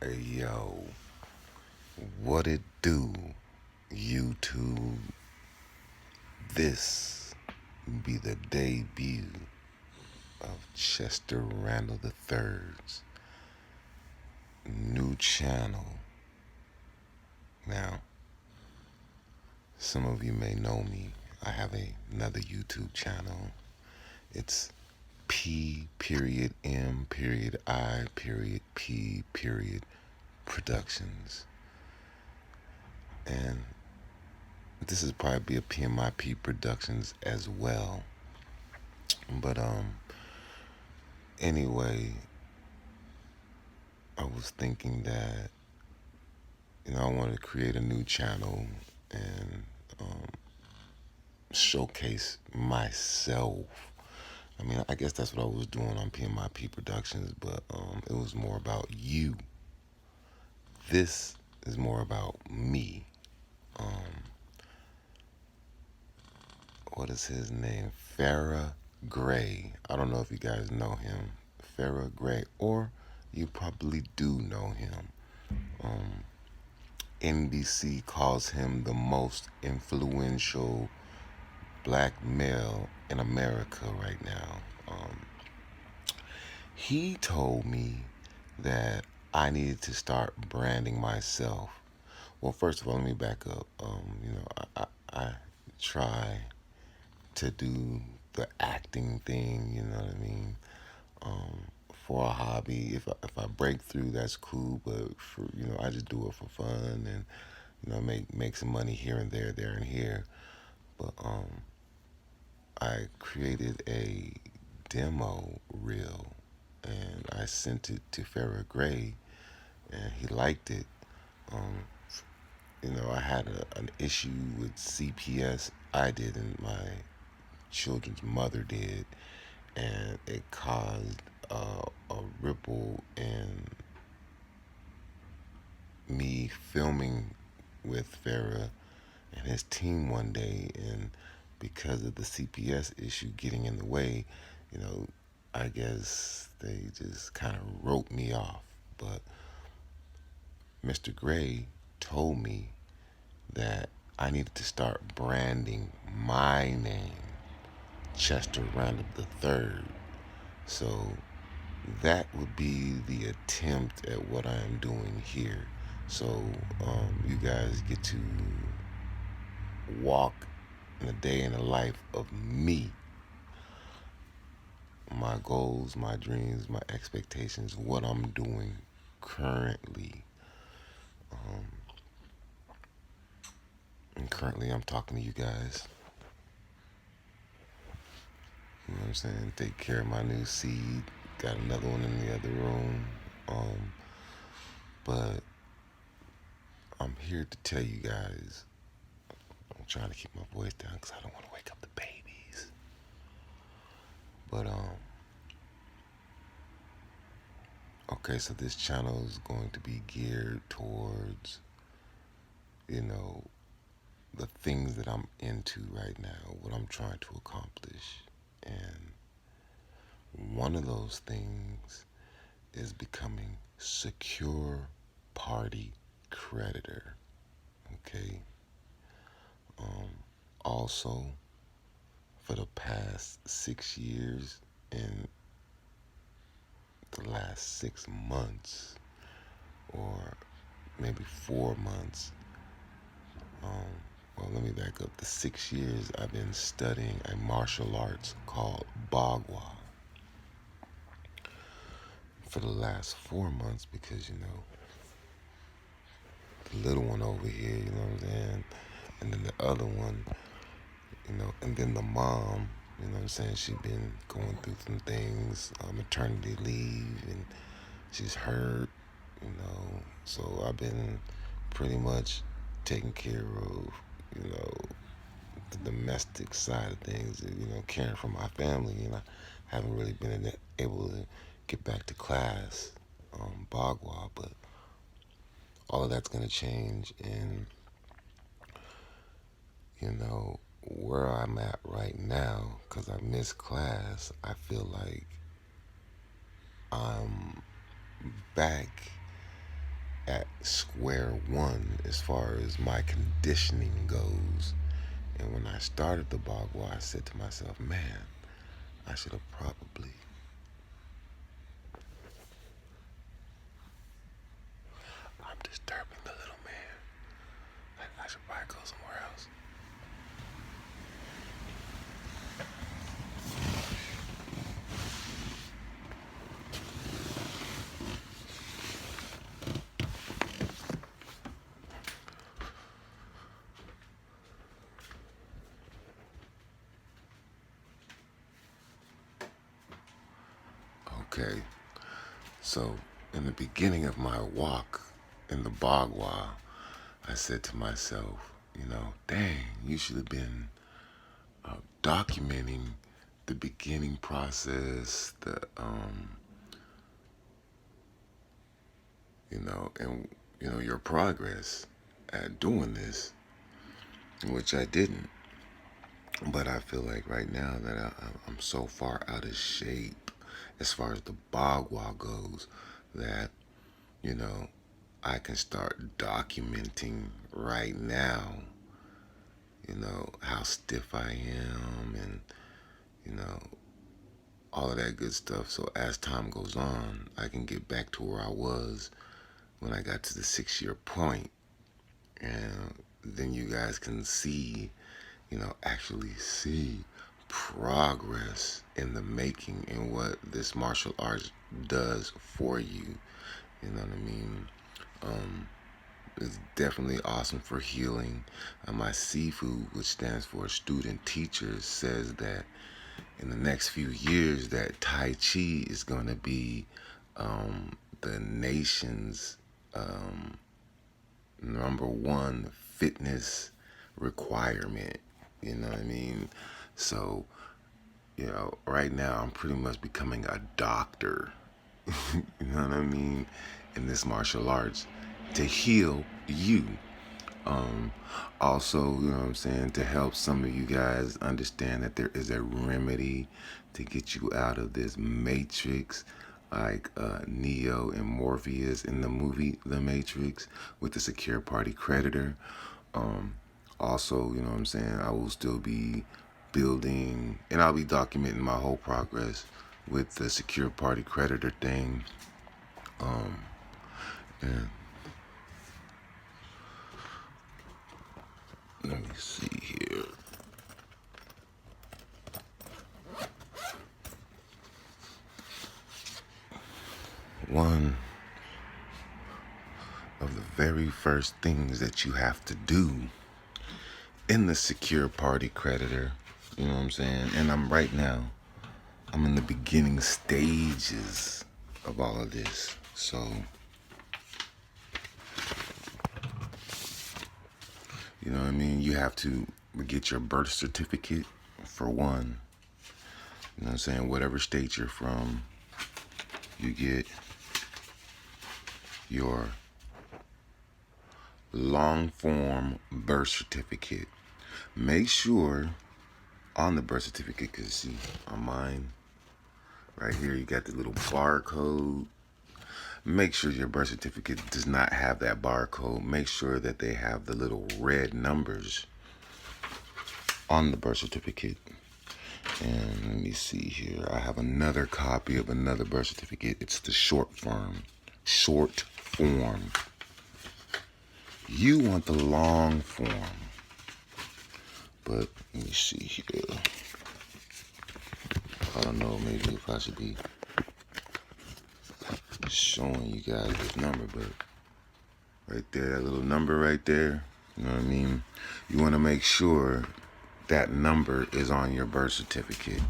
Hey yo, what it do, YouTube? This be the debut of Chester Randall III's new channel. Now, some of you may know me. I have another YouTube channel. It's P period M period I period P period Productions. And this is probably be a PMIP Productions as well. But anyway, I was thinking that I wanted to create a new channel and um, showcase myself. I mean, I guess that's what I was doing on PMIP Productions, but it was more about you. This is more about me. Um, what is his name? Farrah Gray. I don't know if you guys know him. Farrah Gray, or you probably do know him. Um, NBC calls him the most influential black male in America right now. He told me that I needed to start branding myself. Well, first of all, let me back up. I try to do the acting thing. You know what I mean? Um, for a hobby. If I break through, that's cool. But for I just do it for fun and make some money here and there and here. But I created a demo reel and I sent it to Farrah Gray and he liked it. Um, I had an issue with CPS. I didn't. My children's mother did, and it caused a ripple in me filming with Farrah and his team one day, and because of the CPS issue getting in the way, you know, I guess they just kind of wrote me off. But Mr. Gray told me that I needed to start branding my name, Chester Randall III. So that would be the attempt at what I am doing here. So you guys get to walk in a day in the life of me, my goals, my dreams, my expectations, what I'm doing currently. Um, and currently, I'm talking to you guys. You know what I'm saying? Take care of my new seed. Got another one in the other room. But I'm here to tell you guys. I'm trying to keep my voice down because I don't want to wake up the babies. But okay, so this channel is going to be geared towards, the things that I'm into right now, what I'm trying to accomplish. And one of those things is becoming secure party creditor. Okay. Um, Also, for the past 6 years and the last 6 months, or maybe 4 months, well, let me back up. The 6 years I've been studying a martial arts called Bagua. For the last 4 months, because the little one over here, you know what I'm saying, and then the other one, and then the mom, you know what I'm saying, she been going through some things, maternity leave, and she's hurt, so I've been pretty much taking care of, the domestic side of things, caring for my family, and I haven't really been able to get back to class, Bagua, but all of that's gonna change, and where I'm at right now, because I missed class, I feel like I'm back at square one as far as my conditioning goes. And when I started the Bagua, I said to myself, man, I should have probably. I'm disturbing the little man. I should probably go somewhere else. Okay, so in the beginning of my walk in the Bagua, I said to myself, dang, you should have been documenting the beginning process, and your progress at doing this, which I didn't. But I feel like right now that I'm so far out of shape as far as the Bagua goes that, you know, I can start documenting right now, how stiff I am and, you know, all of that good stuff. So as time goes on, I can get back to where I was when I got to the 6 year point. And then you guys can see, actually see progress in the making and what this martial arts does for you. You know what I mean? Um, it's definitely awesome for healing. My Sifu, which stands for student teacher, says that in the next few years that Tai Chi is going to be the nation's number one fitness requirement. You know what I mean? So, right now I'm pretty much becoming a doctor. You know what I mean? In this martial arts to heal you. Um, Also, you know what I'm saying, to help some of you guys understand that there is a remedy to get you out of this matrix, like Neo and Morpheus in the movie The Matrix with the secure party creditor. Um, Also, you know what I'm saying, I will still be building and I'll be documenting my whole progress with the secure party creditor thing. Um, and let me see here. One of the very first things that you have to do in the secure party creditor, you know what I'm saying? And I'm in the beginning stages of all of this. So, you know what I mean? You have to get your birth certificate for one. You know what I'm saying? Whatever state you're from, you get your long form birth certificate. Make sure on the birth certificate, because see, on mine, right here, you got the little barcode. Make sure your birth certificate does not have that barcode. Make sure that they have the little red numbers on the birth certificate. And let me see here. I have another copy of another birth certificate. It's the short form. Short form. You want the long form. But let me see here. I don't know, maybe if I should be showing you guys this number, but right there, that little number right there, you know what I mean? You want to make sure that number is on your birth certificate.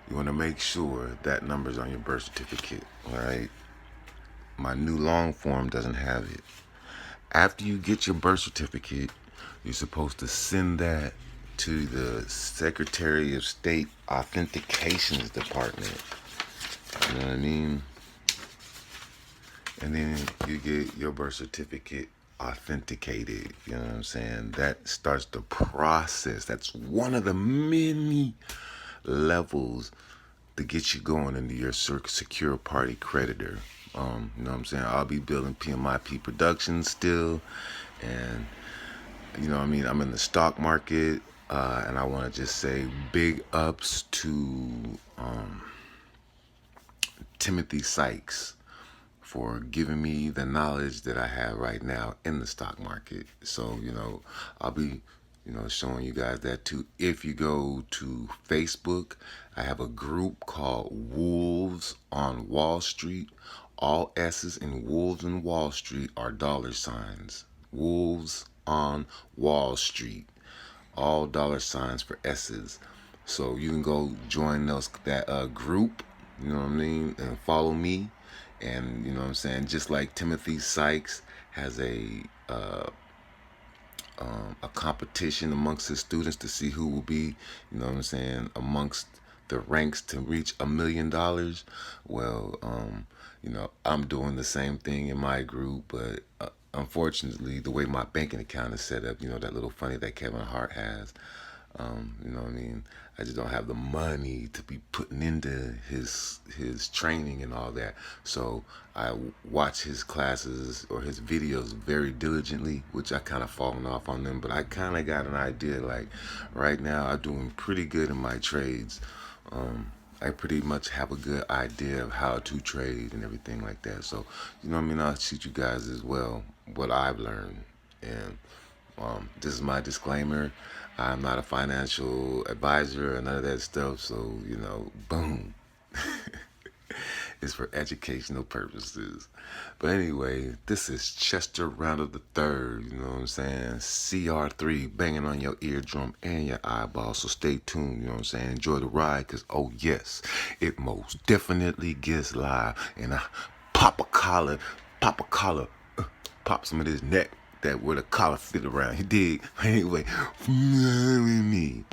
You want to make sure that number is on your birth certificate, all right? My new long form doesn't have it. After you get your birth certificate, you're supposed to send that to the Secretary of State Authentications Department. You know what I mean? And then you get your birth certificate authenticated. You know what I'm saying? That starts the process. That's one of the many levels to get you going into your secure party creditor. You know what I'm saying? I'll be building PMIP Productions still. And, you know what I mean? I'm in the stock market. And I want to just say big ups to Timothy Sykes for giving me the knowledge that I have right now in the stock market. So, I'll be, showing you guys that too. If you go to Facebook, I have a group called Wolves on Wall Street. All S's in Wolves on Wall Street are dollar signs. Wolves on Wall Street. All dollar signs for S's. So you can go join that group, you know what I mean, and follow me. And you know what I'm saying, just like Timothy Sykes has a competition amongst his students to see who will be, you know what I'm saying, amongst the ranks to reach $1 million. Well, I'm doing the same thing in my group, but unfortunately, the way my banking account is set up, that little funny that Kevin Hart has, you know what I mean? I just don't have the money to be putting into his training and all that. So I watch his classes or his videos very diligently, which I kind of fallen off on them. But I kind of got an idea. Like right now, I'm doing pretty good in my trades. I pretty much have a good idea of how to trade and everything like that. So, you know what I mean? I'll teach you guys as well what I've learned. And this is my disclaimer. I'm not a financial advisor or none of that stuff. So, boom. It's for educational purposes. But anyway, this is Chester Randall the Third. You know what I'm saying? CR3 banging on your eardrum and your eyeball. So stay tuned. You know what I'm saying? Enjoy the ride, cause oh yes, it most definitely gets live. And I pop a collar, pop a collar, pop some of this neck that where the collar fit around. You dig? Anyway, me.